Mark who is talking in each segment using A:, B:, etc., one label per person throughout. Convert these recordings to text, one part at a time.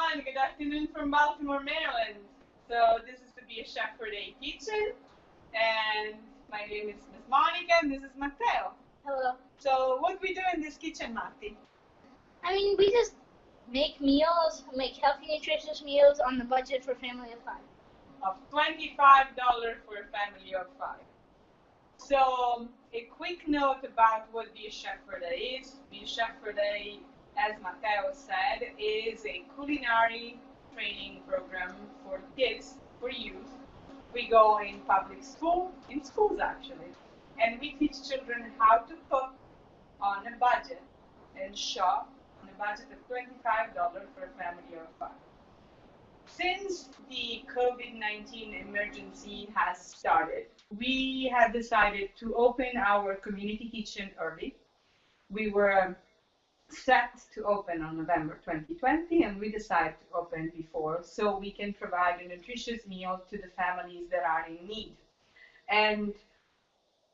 A: everyone. Good afternoon from Baltimore, Maryland. So this is the Be a Chef for Day kitchen, and my name is Miss Monica, and this is Matteo.
B: Hello.
A: So what we do in this kitchen, Matti?
B: We just make meals, make healthy, nutritious meals on the budget for a family of 5.
A: Of $25 for a family of 5. So a quick note about what Be a Chef for Day is. Be a Chef for Day, as Matteo said, is a culinary training program for kids, for youth. We go in public school, in schools actually, and we teach children how to cook on a budget and shop on a budget of $25 for a family of 5. Since the COVID-19 emergency has started, we have decided to open our community kitchen early. We were set to open on November 2020, and we decided to open before so we can provide a nutritious meal to the families that are in need. And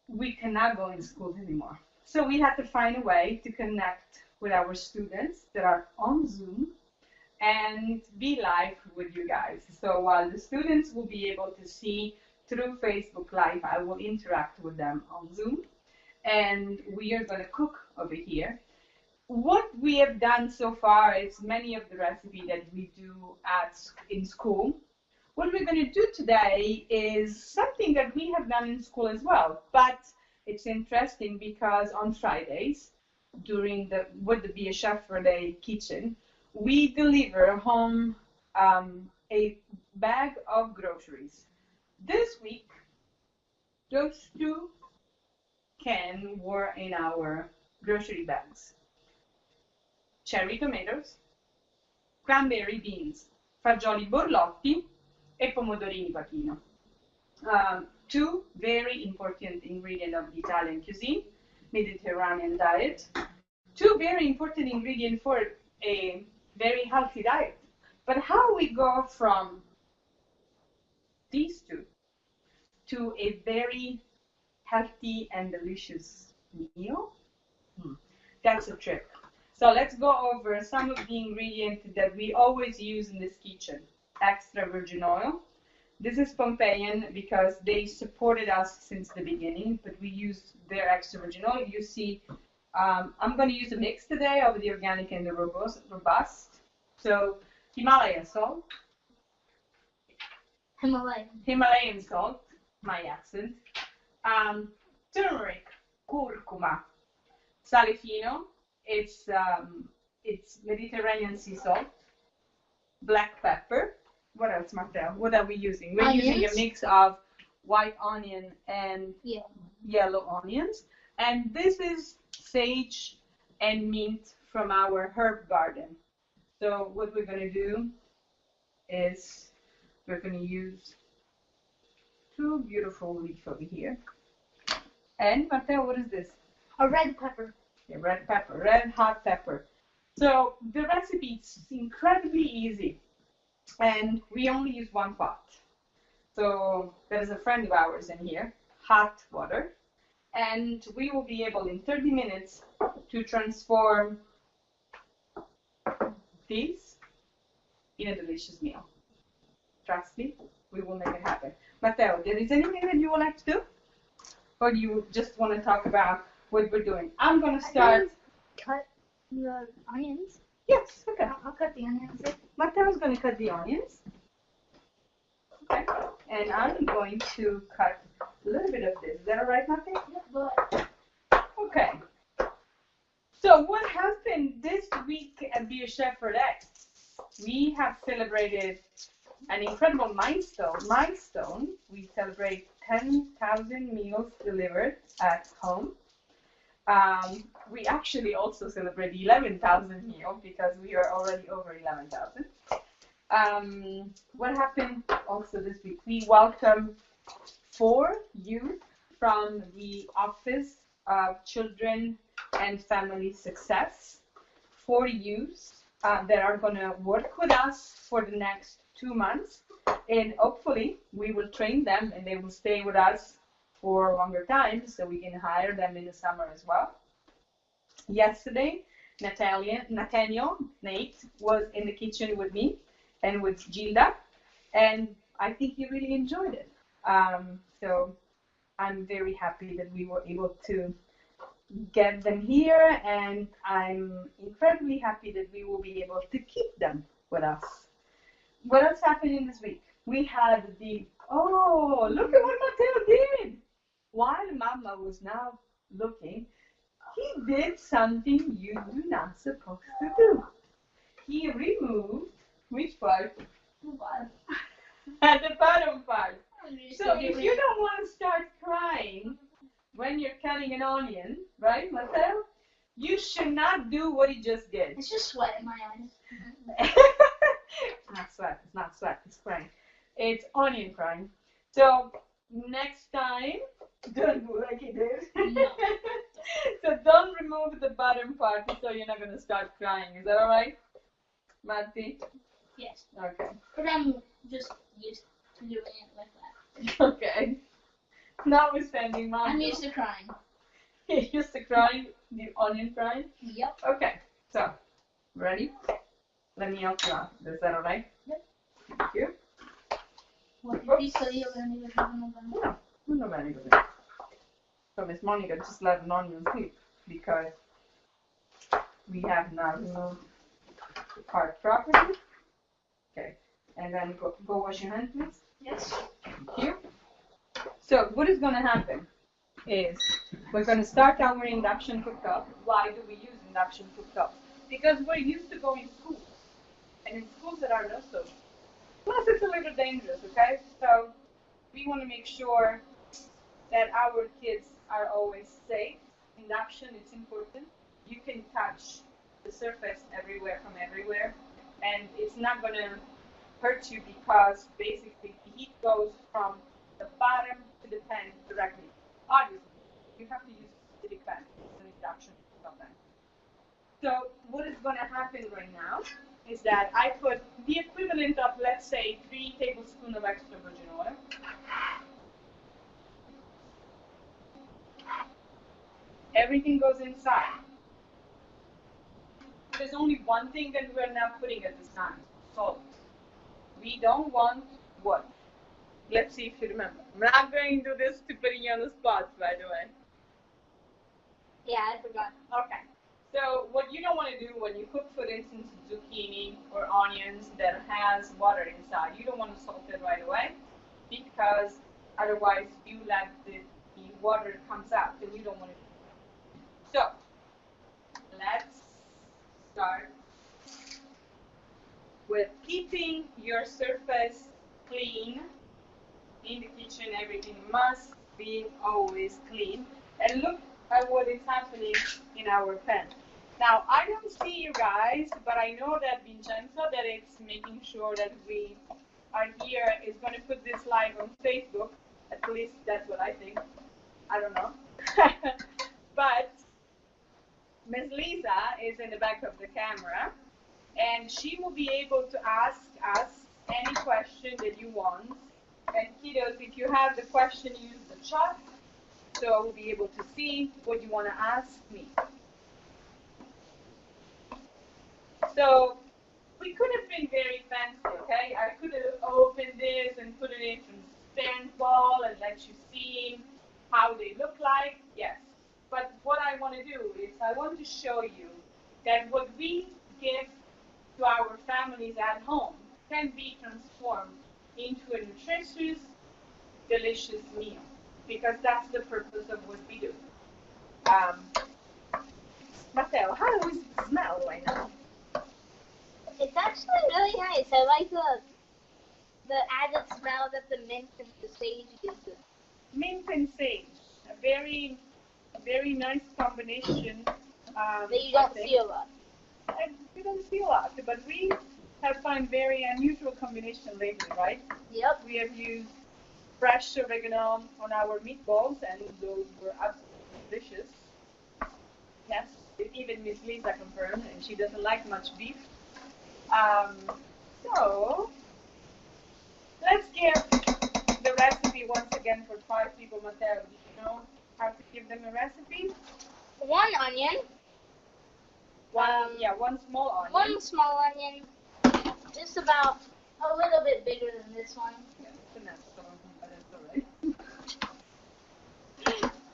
A: we cannot go in schools anymore. So we had to find a way to connect with our students that are on Zoom and be live with you guys. So while the students will be able to see through Facebook Live, I will interact with them on Zoom, and we are going to cook over here. What we have done so far is many of the recipes that we do in school. What we're going to do today is something that we have done in school as well, but it's interesting because on Fridays, with the Be a Chef for Day kitchen, we deliver home a bag of groceries. This week, those 2 cans were in our grocery bags. Cherry tomatoes, cranberry beans, fagioli borlotti, e pomodorini pachino. 2 very important ingredients of the Italian cuisine, Mediterranean diet. 2 very important ingredients for a very healthy diet. But how we go from these 2 to a very healthy and delicious meal? That's a trick. So let's go over some of the ingredients that we always use in this kitchen. Extra virgin oil. This is Pompeian because they supported us since the beginning, but we use their extra virgin oil. You see, I'm going to use a mix today of the organic and the robust. So Himalayan salt. Himalayan salt, my accent. Turmeric, curcuma, sale fino. It's Mediterranean sea salt, black pepper. What else, Matteo? What are we using? We're using a mix of white onion and yellow onions. And this is sage and mint from our herb garden. So what we're going to do is we're going to use 2 beautiful leaves over here. And Matteo, what is this?
B: A red pepper.
A: A red pepper, red hot pepper. So the recipe is incredibly easy, and we only use 1 pot. So there is a friend of ours in here, hot water, and we will be able in 30 minutes to transform these in a delicious meal. Trust me, we will make it happen. Matteo, there is anything that you would like to do? Or do you just want to talk about what we're doing? I'm going to start.
B: Cut the onions.
A: Yes, okay.
B: I'll cut the onions.
A: Matteo's going to cut the onions. Okay. And I'm going to cut a little bit of this. Is that all right, Matteo?
B: Yeah.
A: Okay. So what happened this week at Be a Chef for Day? We have celebrated an incredible milestone. We celebrate 10,000 meals delivered at home. We actually also celebrate 11,000 meals because we are already over 11,000. What happened also this week? We welcomed 4 youth from the Office of Children and Family Success. 4 youth that are going to work with us for the next 2 months, and hopefully we will train them and they will stay with us for a longer time so we can hire them in the summer as well. Yesterday, Nathaniel, Nate, was in the kitchen with me and with Gilda, and I think he really enjoyed it. So I'm very happy that we were able to get them here, and I'm incredibly happy that we will be able to keep them with us. What else happened this week? We had oh, look at what Matteo did! While Mama was now looking, he did something you do not supposed to do. He removed which part?
B: The bottom.
A: The bottom part. So if you
B: it.
A: don't want to start crying when you're cutting an onion, right, Matteo? You should not do what he just did.
B: It's just sweat in my eyes.
A: It's not sweat. It's not sweat. It's crying. It's onion crying. So next time, don't do like he did.
B: No.
A: So don't remove the bottom part so you're not gonna start crying. Is that all right, Matti?
B: Yes.
A: Okay.
B: But I'm just used to doing it like that.
A: Okay. Notwithstanding, Mom.
B: I'm used to crying.
A: You're used to crying, the onion crying?
B: Yep.
A: Okay. So, ready? Let me help you out. Is that all right?
B: Yep.
A: Thank you.
B: What did you say you were going to do?
A: No, no very good. So Miss Monica just let an onion sleep because we have now removed the part properly. Okay. And then go wash your hands, please.
B: Yes.
A: Thank you. So what is going to happen is we're going to start our induction cooktop. Why do we use induction cooktop? Because we're used to going to schools, and in schools that are no social. Plus it's a little dangerous, okay? So we want to make sure that our kids are always safe. Induction is important. You can touch the surface everywhere from everywhere, and it's not going to hurt you because basically the heat goes from the bottom to the pan directly. Obviously, you have to use a specific pan. It's an induction pan. So what is going to happen right now is that I put the equivalent of, let's say, 3 tablespoons of extra virgin oil. Everything goes inside. There's only one thing that we're not putting at this time: salt. We don't want what? Let's see if you remember. I'm not going to do this to put you on the spot, by the way.
B: Yeah, I forgot.
A: Okay. So what you don't want to do when you cook, for instance, zucchini or onions that has water inside, you don't want to salt it right away because otherwise you let the water comes out and you don't want to do that. So let's start with keeping your surface clean. In the kitchen, everything must be always clean. And look at what is happening in our pan. Now, I don't see you guys, but I know that Vincenzo, that it's making sure that we are here, is going to put this live on Facebook. At least that's what I think. I don't know. But Ms. Lisa is in the back of the camera, and she will be able to ask us any question that you want. And kiddos, if you have the question, use the chat, so I will be able to see what you want to ask me. So we could have been very fancy, okay? I could have opened this and put it in transparent ball and let you see how they look like, yes. But what I want to do is I want to show you that what we give to our families at home can be transformed into a nutritious, delicious meal, because that's the purpose of what we do. Matteo, how does it smell right now?
B: It's actually really nice. I like the added smell that the mint and the sage gives it.
A: Mint and sage, a very, very nice combination.
B: That you don't see a lot.
A: We don't see a lot, but we have found very unusual combination lately, right?
B: Yep.
A: We have used fresh oregano on our meatballs, and those were absolutely delicious. Yes, even Miss Lisa confirmed, and she doesn't like much beef. So let's give the recipe once again for 5 people. Matteo, do you know how to give them a recipe?
B: 1 onion.
A: One small onion.
B: 1 small onion. Just about A little bit bigger than this one.
A: Yeah, it's an extra one, but it's alright.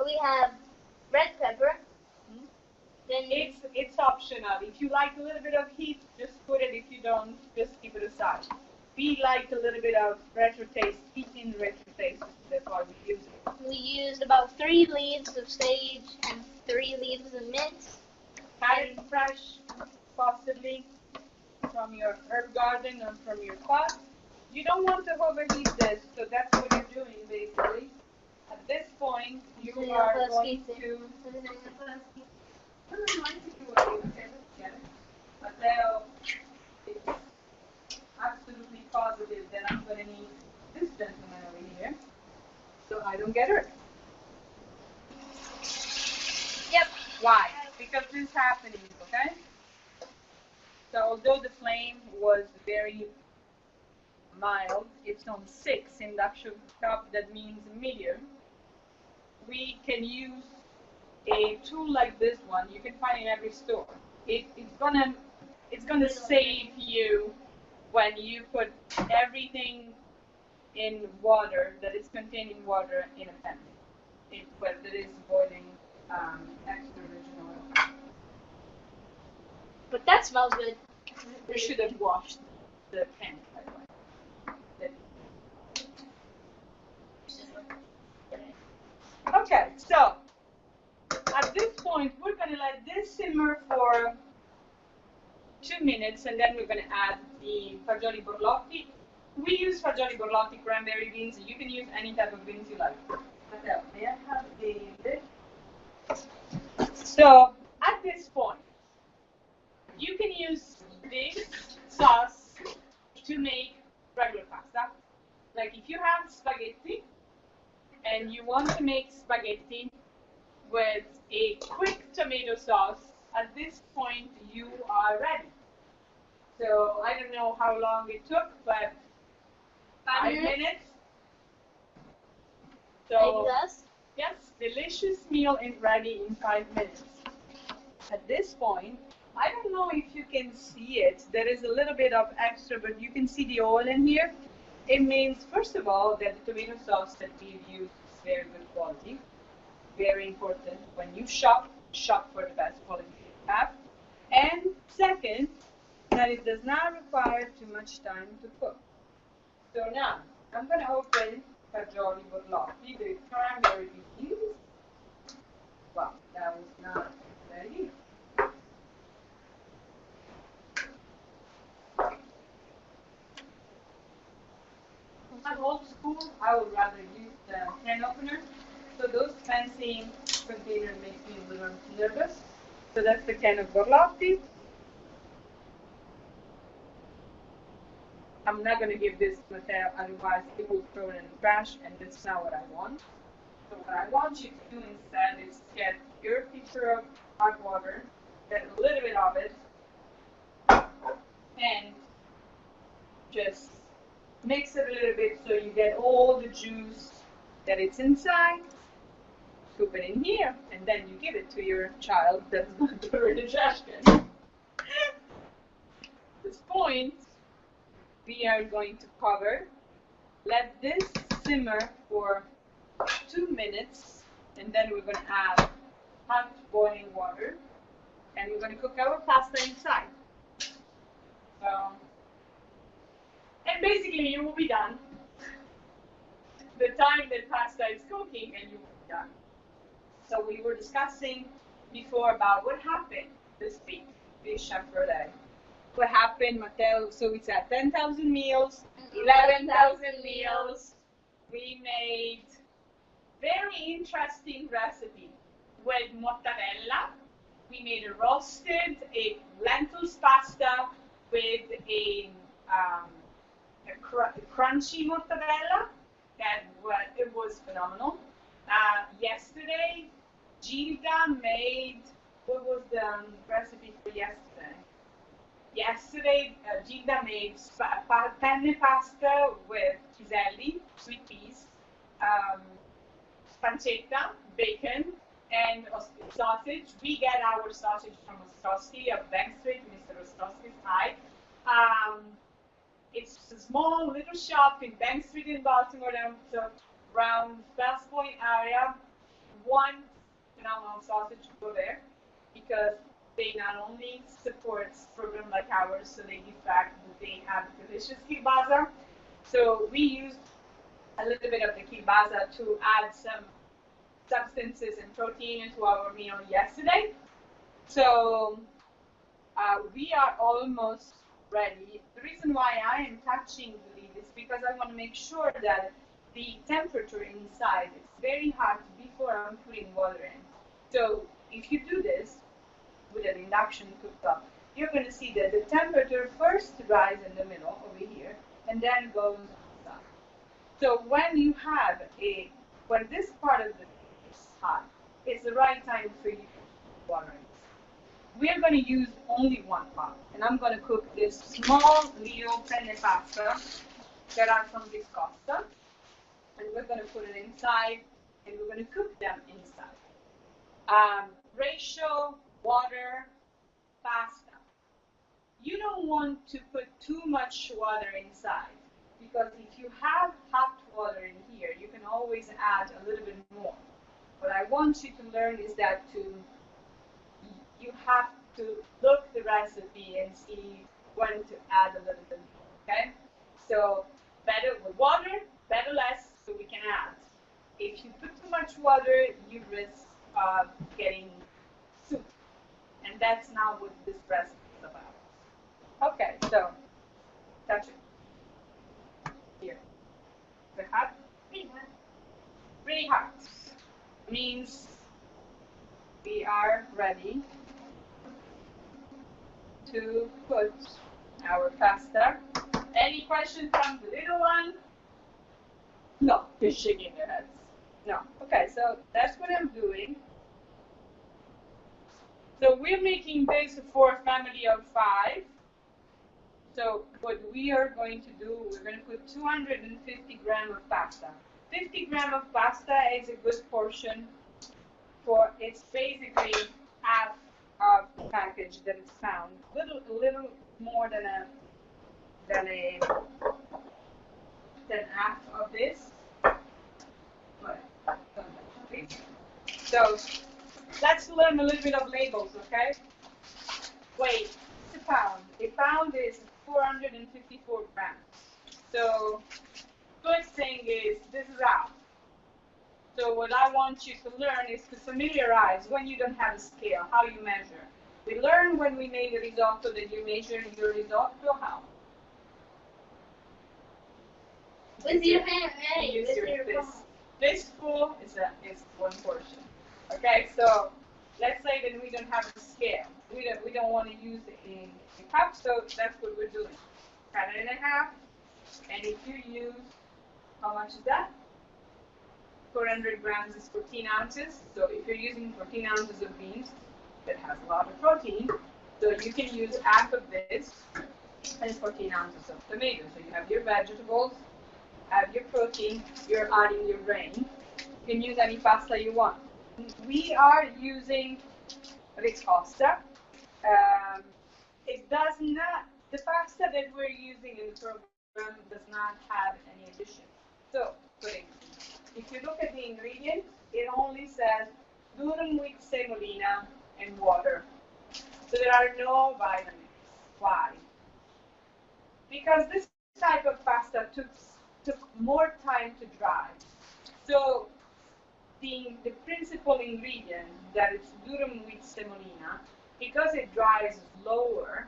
B: We have red pepper.
A: Hmm?
B: Then
A: It's optional. If you like a little bit of heat, just put it. If you don't, just keep it aside. We like a little bit of retro taste, heat in retro taste. That's why we use it.
B: we used about 3 leaves of sage and 3 leaves of mint.
A: Carrot fresh, possibly from your herb garden or from your pot. You don't want to overheat this, so that's what you're doing basically. At this point, you are going to. Matteo is absolutely positive that I'm going to need this gentleman over here, so I don't get hurt.
B: Yep.
A: Why? Because this is happening, okay? So although the flame was very mild, it's on 6 induction cup, that means medium. We can use a tool like this one. You can find in every store. It's gonna save you when you put everything in water that is containing water in a pan. But that is boiling extra virgin oil.
B: But that smells good.
A: We should have washed the pan, by the way. Okay, so at this point, we're going to let this simmer for 2 minutes, and then we're going to add the fagioli borlotti. We use fagioli borlotti, cranberry beans. You can use any type of beans you like. Matteo, may I have the lid? So at this point, you can use this sauce to make regular pasta. Like if you have spaghetti and you want to make spaghetti with a quick tomato sauce, at this point you are ready. So I don't know how long it took, but 5 minutes. So yes, delicious meal is ready in 5 minutes. At this point, I don't know if you can see it. There is a little bit of extra, but you can see the oil in here. It means, first of all, that the tomato sauce that we've used is very good quality. Very important. When you shop for the best quality you have. And second, that it does not require too much time to cook. So now, I'm going to open fagioli borlotti, the cranberry beans. Wow, that was not very easy. I'm old school. I would rather use the can opener. So those fancy containers make me a little nervous. So that's the can of borlotti. I'm not going to give this to Matteo, otherwise he will throw it in the trash, and that's not what I want. So what I want you to do instead is get your pitcher of hot water, get a little bit of it, and just mix it a little bit so you get all the juice that it's inside. Scoop it in here, and then you give it to your child that's going to put it in the trash can. At this point, we are going to cover. Let this simmer for 2 minutes, and then we're going to add hot boiling water, and we're going to cook our pasta inside. So, and basically you will be done. The time that pasta is cooking, and you will be done. So we were discussing before about what happened this week, this Chef Day. What happened, Matteo? So it's at 10,000 meals, 11,000 meals. We made very interesting recipe with mozzarella. We made a lentils pasta with a crunchy mozzarella. It was phenomenal. Yesterday, Gilda made, what was the recipe for yesterday? Yesterday, Gilda made penne pasta with piselli, sweet peas, pancetta, bacon, and sausage. We get our sausage from Ostrowski of Bank Street, Mr. Ostrowski's. Hi. It's a small little shop in Bank Street in Baltimore, around West Point area. One phenomenal sausage to go there because they not only support program like ours, so they give back, but they have delicious kielbasa. So we used a little bit of the kielbasa to add some substances and protein into our meal yesterday. So we are almost ready. The reason why I am touching the lid is because I want to make sure that the temperature inside is very hot before I'm putting water in. So if you do this with an induction cooktop, you're going to see that the temperature first rises in the middle over here and then goes on top. So when this part of the is hot, it's the right time for you to put water in. We're going to use only one pot, and I'm going to cook this small little penne pasta that are from Viscosa, and we're going to put it inside, and we're going to cook them inside. Ratio, water, pasta. You don't want to put too much water inside, because if you have hot water in here, you can always add a little bit more. What I want you to learn is that you have to look the recipe and see when to add a little bit more, okay? So better with water, better less, so we can add. If you put too much water, you risk getting soup, and that's not what this recipe is about. Okay, so touch it. Here. Is it hot?
B: Pretty hot.
A: Pretty hot. Means we are ready to put our pasta. Any questions from the little one? No, they're shaking their heads. No. Okay, so that's what I'm doing. So we're making this for a family of 5. So what we are going to do, we're going to put 250 grams of pasta. 50 grams of pasta is a good portion for, it's basically half of the package that is found. A little more than half of this. So let's learn a little bit of labels, okay? Wait, it's a pound. A pound is 454 grams. So first thing is, this is half. So what I want you to learn is to familiarize when you don't have a scale, how you measure. We learned when we made a risotto that you measure your risotto how?
B: With your hand,
A: Use your fist. Fistful is one portion. Okay, so let's say that we don't have a scale. We don't want to use a cup, so that's what we're doing. Cut it in half, and if you use, how much is that? 400 grams is 14 ounces. So if you're using 14 ounces of beans, that has a lot of protein, so you can use half of this and 14 ounces of tomato. So you have your vegetables, have your protein, you're adding your grain. You can use any pasta you want. We are using Riscosa. It does not, the pasta that we're using in the program does not have any addition. So, for instance, if you look at the ingredients, it only says durum with semolina and water. So there are no vitamins. Why? Because this type of pasta took more time to dry. So the principal ingredient, that is durum with semolina, because it dries slower,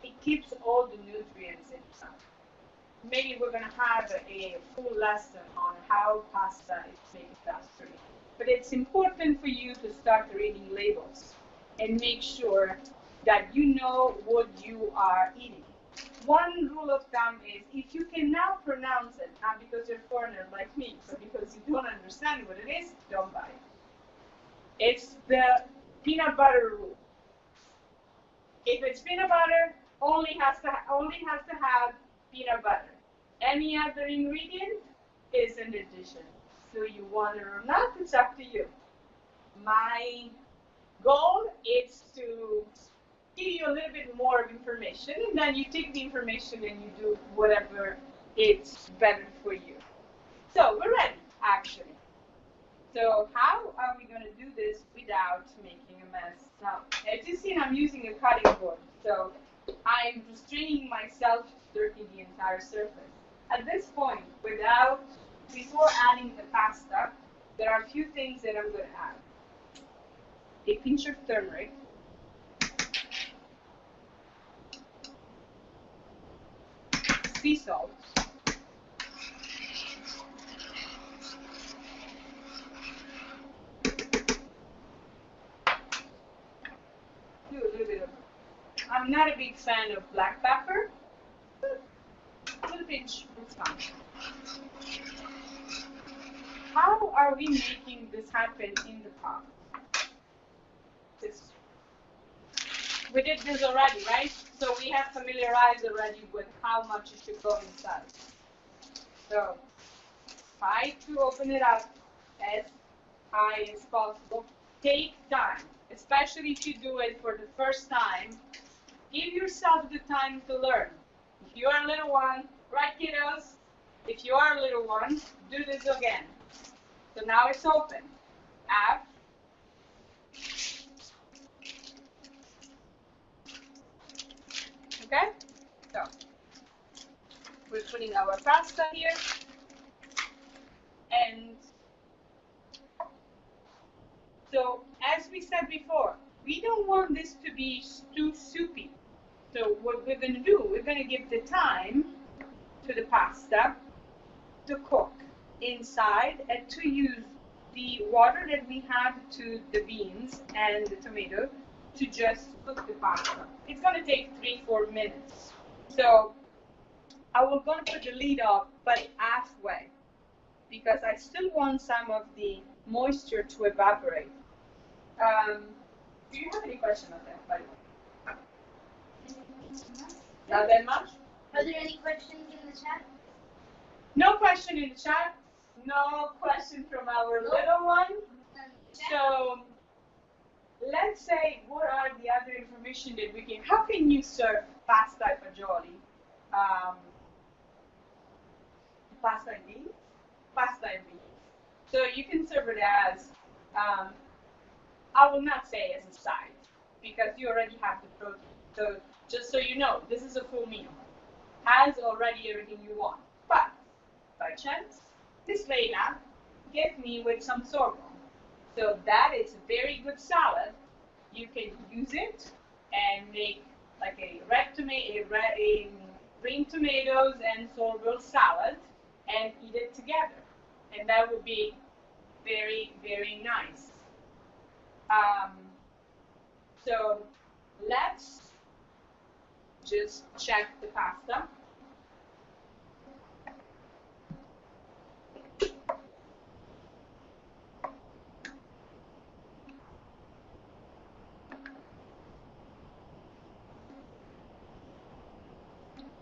A: it keeps all the nutrients inside. Maybe we're going to have a full lesson on how pasta is made faster. But it's important for you to start reading labels and make sure that you know what you are eating. One rule of thumb is, if you can now pronounce it, not because you're foreigner like me, but because you don't understand what it is, don't buy it. It's the peanut butter rule. If it's peanut butter, only has to have peanut butter. Any other ingredient is an addition. So you want it or not, it's up to you. My goal is to give you a little bit more of information, and then you take the information and you do whatever it's better for you. So we're ready, actually. So how are we going to do this without making a mess? Now, as you've seen, I'm using a cutting board, so I'm restraining myself to dirty the entire surface. At this point, before adding the pasta, there are a few things that I'm going to add. A pinch of turmeric, sea salt, do a little bit of, I'm not a big fan of black pepper, but a little pinch is fine. How are we making this happen in the pot? We did this already, right? So we have familiarized already with how much it should go inside. So try to open it up as high as possible. Take time, especially if you do it for the first time. Give yourself the time to learn. If you are a little one, right, kiddos? If you are a little one, do this again. So now it's open. Up. Okay? So we're putting our pasta here. And so, as we said before, we don't want this to be too soupy. So what we're going to do, we're going to give the time to the pasta to cook inside and to use the water that we have to the beans and the tomato to just cook the pasta. It's going to take 3-4 minutes. So I was going to put the lid off, but halfway, because I still want some of the moisture to evaporate. Do you have any question on that, by the way? Not that much?
B: Are there any questions in the chat?
A: No question in the chat. No question from our little one. So let's say, what are the other information that we can, how can you serve pasta e fagioli? Pasta and beans? Pasta and beans. So you can serve it as, I will not say as a side, because you already have the protein. So just so you know, this is a full meal. Has already everything you want. But by chance, this Leila gave me with some sorghum. So that is a very good salad. You can use it and make like a green tomatoes and sorghum salad and eat it together. And that would be very, very nice. So let's just check the pasta.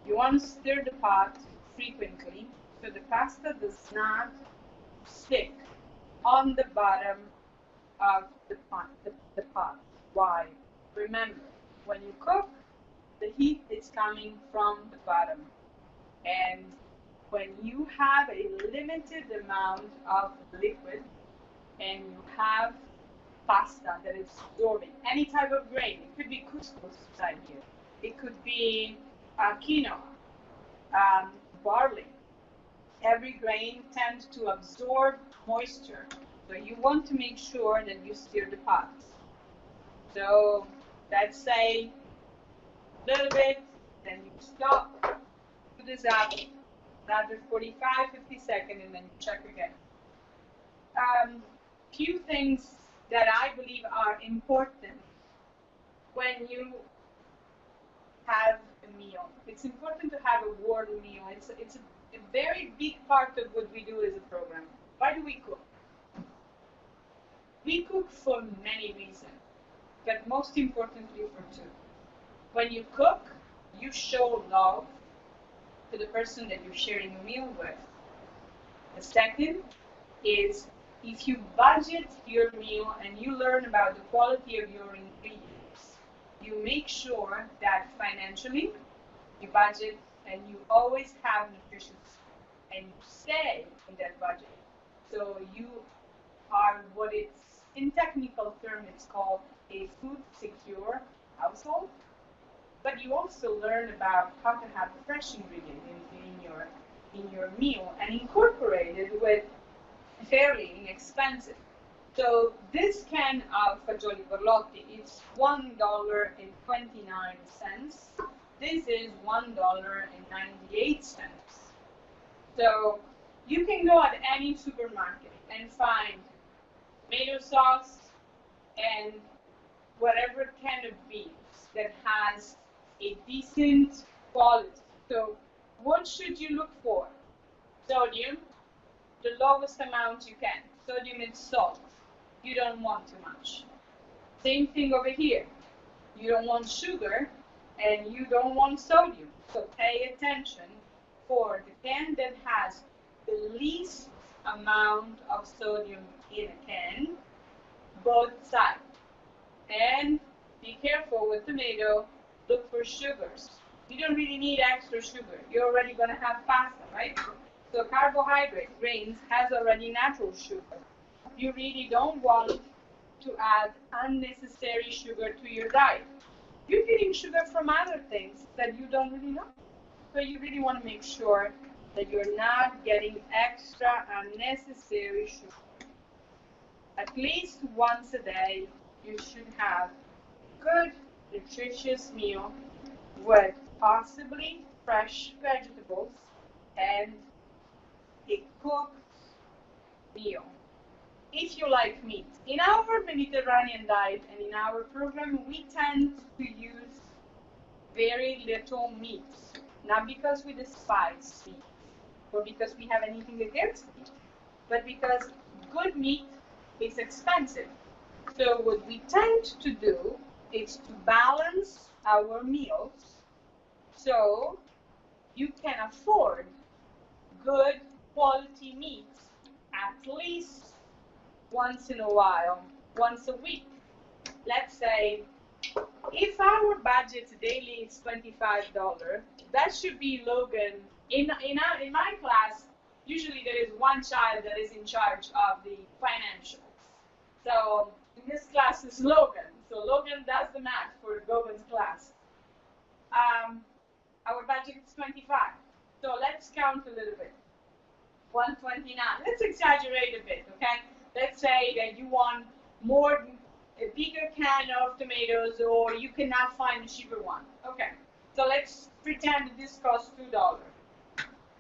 A: You want to stir the pot frequently so the pasta does not stick on the bottom of the pot. Why? Remember, when you cook, the heat is coming from the bottom. And when you have a limited amount of liquid and you have pasta that is absorbing any type of grain, it could be couscous inside here, it could be quinoa, barley. Every grain tends to absorb moisture. So you want to make sure that you stir the pot. So let's say a little bit, then you stop, put this up, another 45, 50 seconds, and then you check again. Few things that I believe are important when you have a meal. It's important to have a warm meal. It's a very big part of what we do as a program. Why do we cook? We cook for many reasons, but most importantly for two. When you cook, you show love to the person that you're sharing a meal with. The second is, if you budget your meal and you learn about the quality of your ingredients, you make sure that financially you budget and you always have nutrition and you stay in that budget. So you are what it's, in technical term, it's called a food secure household. But you also learn about how to have fresh ingredients in your meal and incorporate it with fairly inexpensive. So this can of fagioli borlotti is $1.29. This is $1.98. So you can go at any supermarket and find tomato sauce and whatever kind of beans that has a decent quality. So what should you look for? Sodium, the lowest amount you can. Sodium and salt. You don't want too much. Same thing over here. You don't want sugar and you don't want sodium. So pay attention for the can that has the least amount of sodium in a can, both sides. And be careful with tomato, look for sugars. You don't really need extra sugar. You're already going to have pasta, right? So carbohydrate, grains, has already natural sugar. You really don't want to add unnecessary sugar to your diet. You're getting sugar from other things that you don't really know. So you really want to make sure that you're not getting extra unnecessary sugar. At least once a day, you should have good, nutritious meal with possibly fresh vegetables and a cooked meal. If you like meat, in our Mediterranean diet and in our program, we tend to use very little meat. Not because we despise meat or because we have anything against meat, but because good meat is expensive. So what we tend to do is to balance our meals so you can afford good quality meat at least once in a while, once a week. Let's say if our budget daily is $25, that should be Logan. In my class, usually there is one child that is in charge of the financials. So in this class is Logan. So Logan does the math for Logan's class. Our budget is 25. So let's count a little bit. 129. Let's exaggerate a bit, okay? Let's say that you want a bigger can of tomatoes, or you cannot find a cheaper one. Okay. So let's pretend that this costs $2.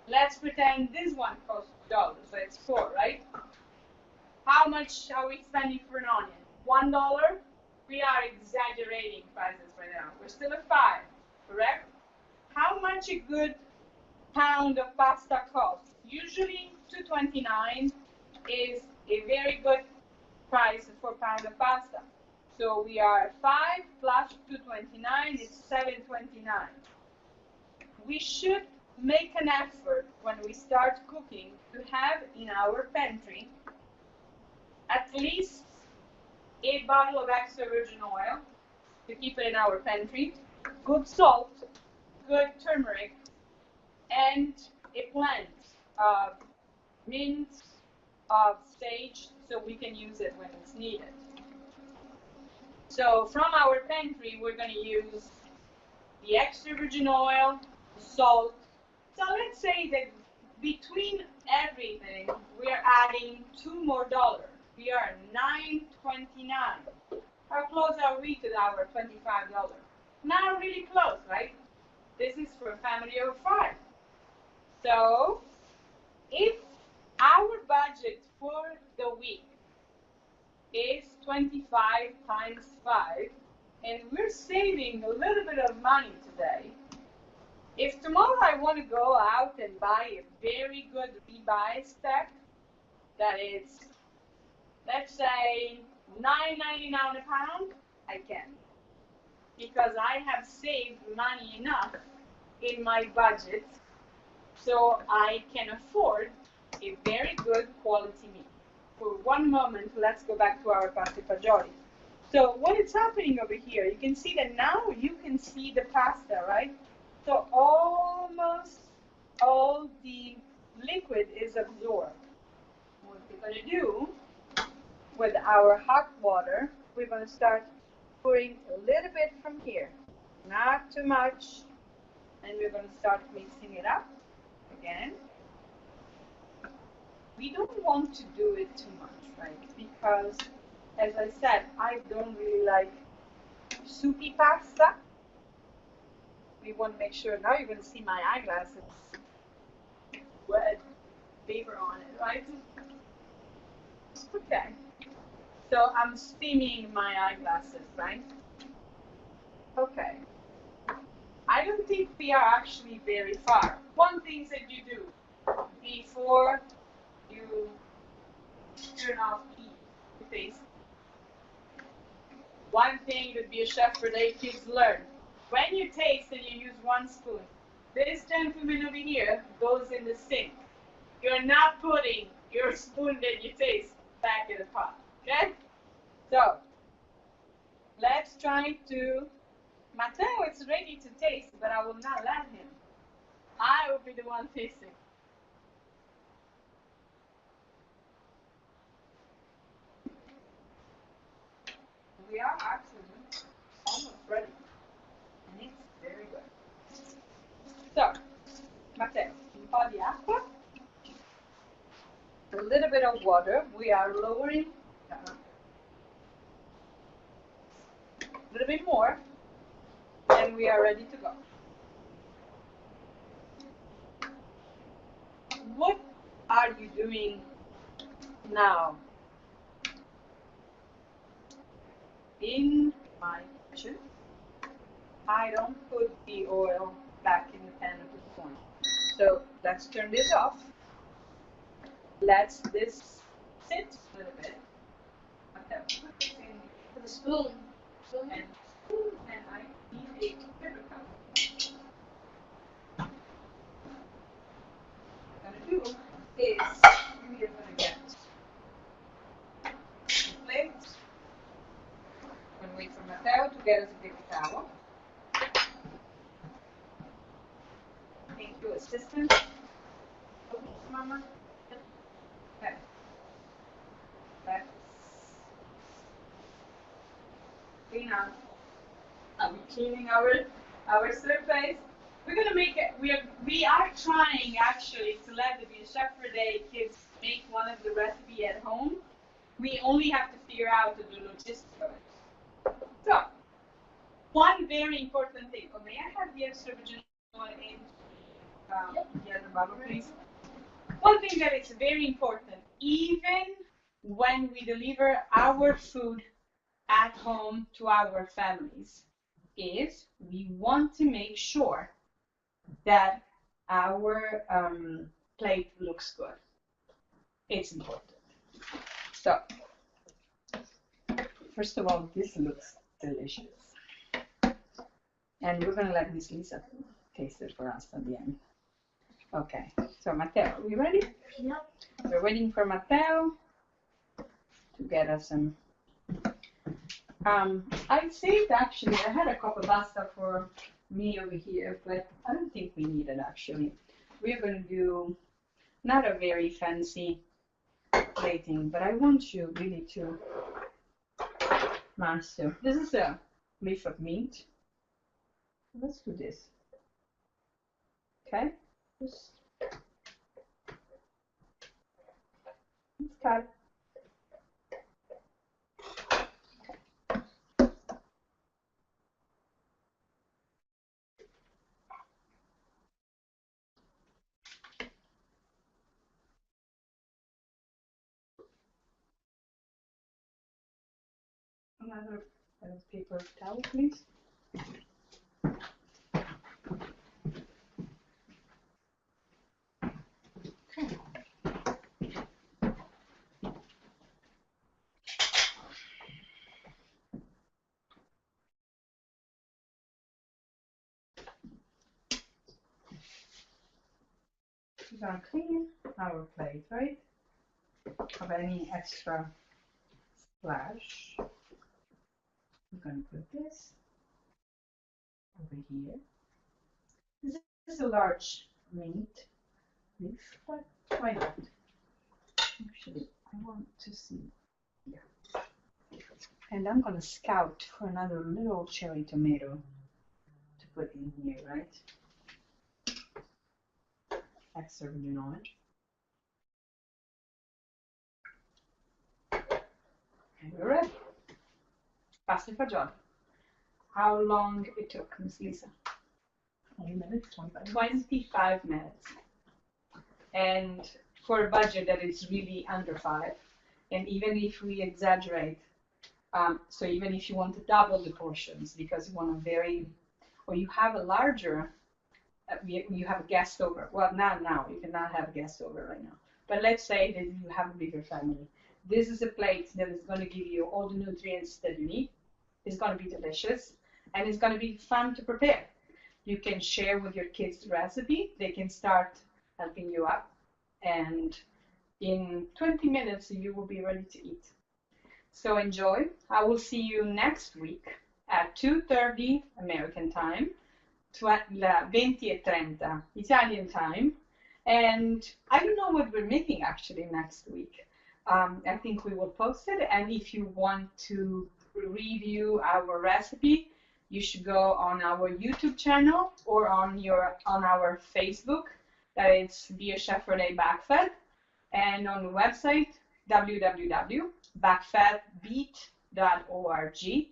A: Let's pretend this one costs $2. So it's 4, right? How much are we spending for an onion? $1? We are exaggerating prices right now. We're still at 5, correct? How much a good pound of pasta costs? Usually $2.29 is a very good price for a pound of pasta. So we are at 5 plus $2.29 is $7.29. We should make an effort when we start cooking to have in our pantry at least a bottle of extra virgin oil to keep it in our pantry, good salt, good turmeric, and a plant of mint, of sage, so we can use it when it's needed. So from our pantry, we're going to use the extra virgin oil, the salt. So let's say that between everything, we are adding $2 more. We are $9.29. How close are we to our $25? Not really close, right? This is for a family of 5. So if our budget for the week is 25 times 5, and we're saving a little bit of money today, if tomorrow I want to go out and buy a very good ribeye steak that is, let's say, $9.99 a pound, I can. Because I have saved money enough in my budget so I can afford a very good quality meat. For one moment, let's go back to our pasta fagioli. So what is happening over here? You can see that now you can see the pasta, right? So almost all the liquid is absorbed. What we're going to do with our hot water, we're going to start pouring a little bit from here, not too much, and we're going to start mixing it up again. We don't want to do it too much, right? Because, as I said, I don't really like soupy pasta. We want to make sure, now you're going to see my eyeglasses with paper on it, right? Okay. So I'm steaming my eyeglasses, right? Okay. I don't think we are actually very far. One thing that you do before you turn off the taste. One thing that be a chef for day kids learn. When you taste and you use one spoon, this gentleman over here goes in the sink. You're not putting your spoon that you taste back in the pot. Okay? So let's try to. Matteo is ready to taste, but I will not let him. I will be the one tasting. We are actually almost ready, and it's very good. So, Matteo, un po' di acqua, a little bit of water. We are lowering a little bit more, and we are ready to go. What are you doing now? In my kitchen, I don't put the oil back in the pan at this point. So let's turn this off. Let's this sit a little bit. Okay.
B: With a spoon.
A: And I need a paper cup. What I'm going to do is we are going to get the plate. I'm going to wait for Matteo to get us a paper towel. Thank you, assistant. Oops, Mama. Okay. Let's clean up. Are we cleaning our surface? We're gonna make it. We are trying actually to let the chef for day kids make one of the recipe at home. We only have to figure out the logistics of it. So, one very important thing. Oh, may I have the extra virgin oil in? Yeah, the bottle, please. One thing that is very important, even when we deliver our food at home to our families, is we want to make sure that our plate looks good. It's important. So, first of all, this looks delicious. And we're going to let Miss Lisa taste it for us at the end. Okay, so Matteo, are we ready?
B: Yep.
A: We're waiting for Matteo to get us some. I saved actually, I had a cup of pasta for me over here, but I don't think we need it actually. We're going to do not a very fancy plating, but I want you really to master. This is a leaf of mint. Let's do this. Okay? Just let's cut. Another paper towel, please. Okay. We're going to clean our plate, right? Of any extra splash. we're going to put this over here. This is a large meat leaf, but why not? Actually, I want to see here. And I'm going to scout for another little cherry tomato to put in here, right? Extraordinary. And we're ready. Pasta e fagioli. How long it took, Miss Lisa?
C: 20 minutes, 25 minutes.
A: 25 minutes. And for a budget that is really under 5, and even if we exaggerate, so even if you want to double the portions because you want a very, or you have a larger, you have a guest over. Well, not now, you cannot have a guest over right now. But let's say that you have a bigger family. This is a plate that is going to give you all the nutrients that you need. It's going to be delicious, and it's going to be fun to prepare. You can share with your kids the recipe. They can start helping you out, and in 20 minutes you will be ready to eat. So enjoy. I will see you next week at 2:30 American time, 20:30 Italian time, and I don't know what we're making actually next week. I think we will post it, and if you want to review our recipe, you should go on our YouTube channel or on our Facebook. That is BACFAD, and on the website www.bacfadbeat.org.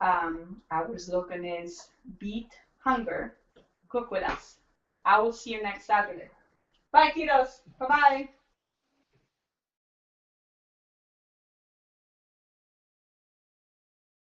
A: Our slogan is Beat Hunger, Cook with Us. I will see you next Saturday. Bye, kiddos. Bye-bye.